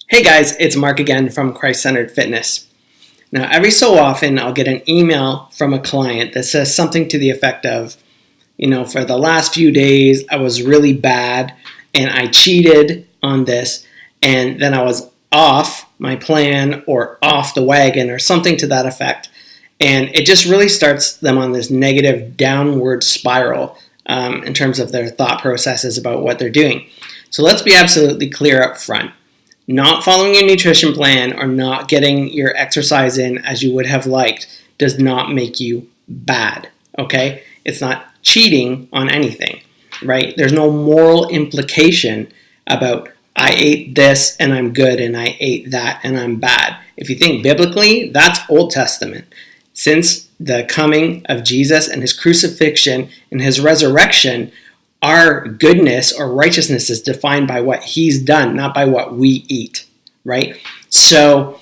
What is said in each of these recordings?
Hey guys, it's Mark again from Christ-Centered Fitness. Now, every so often I'll get an email from a client that says something to the effect of, for the last few days I was really bad and I cheated on this and then I was off my plan or off the wagon or something to that effect. And it just really starts them on this negative downward spiral in terms of their thought processes about what they're doing. So let's be absolutely clear up front. Not following your nutrition plan or not getting your exercise in as you would have liked does not make you bad, okay? It's not cheating on anything, right? There's no moral implication about I ate this and I'm good and I ate that and I'm bad. If you think biblically, that's Old Testament. Since the coming of Jesus and his crucifixion and his resurrection, our goodness or righteousness is defined by what he's done, not by what we eat, right? So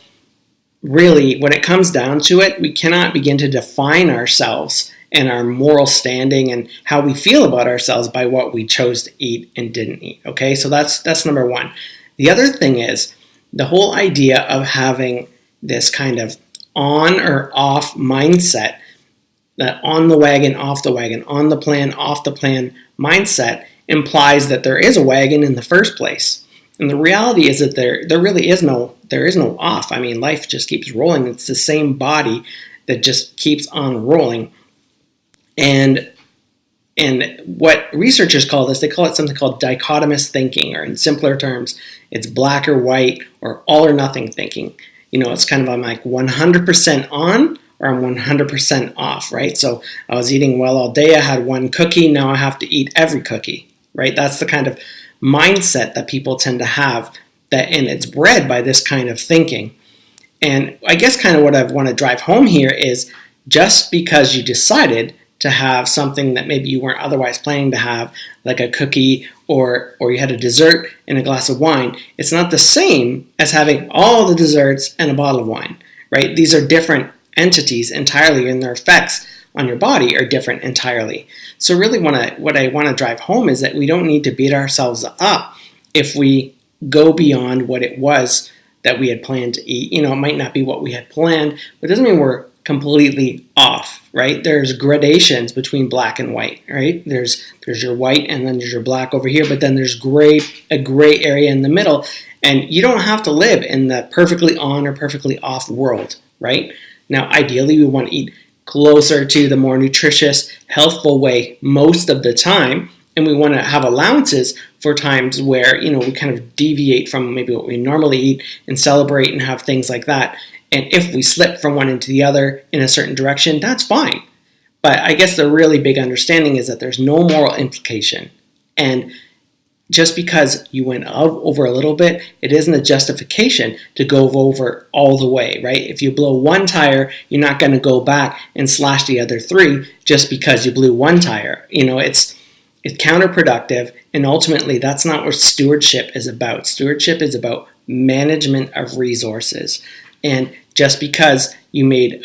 really, when it comes down to it, we cannot begin to define ourselves and our moral standing and how we feel about ourselves by what we chose to eat and didn't eat, okay? So that's number one. The other thing is the whole idea of having this kind of on or off mindset, that on the wagon, off the wagon, on the plan, off the plan mindset implies that there is a wagon in the first place. And the reality is that there really is no off. I mean, life just keeps rolling. It's the same body that just keeps on rolling. And what researchers call this, they call it something called dichotomous thinking, or in simpler terms, it's black or white or all or nothing thinking. It's kind of I'm like 100% on or I'm 100% off, right? So I was eating well all day, I had one cookie, now I have to eat every cookie, right? That's the kind of mindset that people tend to have, and it's bred by this kind of thinking. And I guess kind of what I want to drive home here is just because you decided to have something that maybe you weren't otherwise planning to have, like a cookie or you had a dessert and a glass of wine, it's not the same as having all the desserts and a bottle of wine, right? These are different entities entirely, and their effects on your body are different entirely. So really what I want to drive home is that we don't need to beat ourselves up if we go beyond what it was that we had planned to eat. It might not be what we had planned, but it doesn't mean we're completely off, right? There's gradations between black and white, right? There's your white and then there's your black over here, but then there's a gray area in the middle, and you don't have to live in the perfectly on or perfectly off world, right? Now, ideally, we want to eat closer to the more nutritious, healthful way most of the time, and we want to have allowances for times where, we kind of deviate from maybe what we normally eat and celebrate and have things like that. And if we slip from one into the other in a certain direction, that's fine. But I guess the really big understanding is that there's no moral implication. And just because you went over a little bit, it isn't a justification to go over all the way, right? If you blow one tire, you're not going to go back and slash the other three just because you blew one tire. It's counterproductive, and ultimately that's not what stewardship is about. Stewardship is about management of resources. And just because you made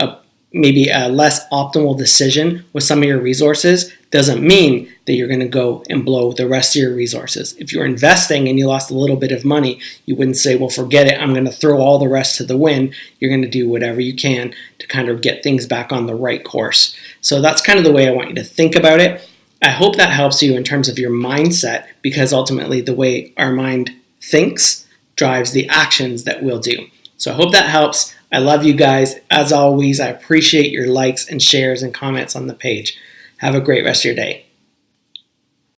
maybe a less optimal decision with some of your resources doesn't mean that you're going to go and blow the rest of your resources. If you're investing and you lost a little bit of money, you wouldn't say, well, forget it, I'm going to throw all the rest to the wind. You're going to do whatever you can to kind of get things back on the right course. So that's kind of the way I want you to think about it. I hope that helps you in terms of your mindset, because ultimately the way our mind thinks drives the actions that we'll do. So I hope that helps. I love you guys. As always, I appreciate your likes and shares and comments on the page. Have a great rest of your day.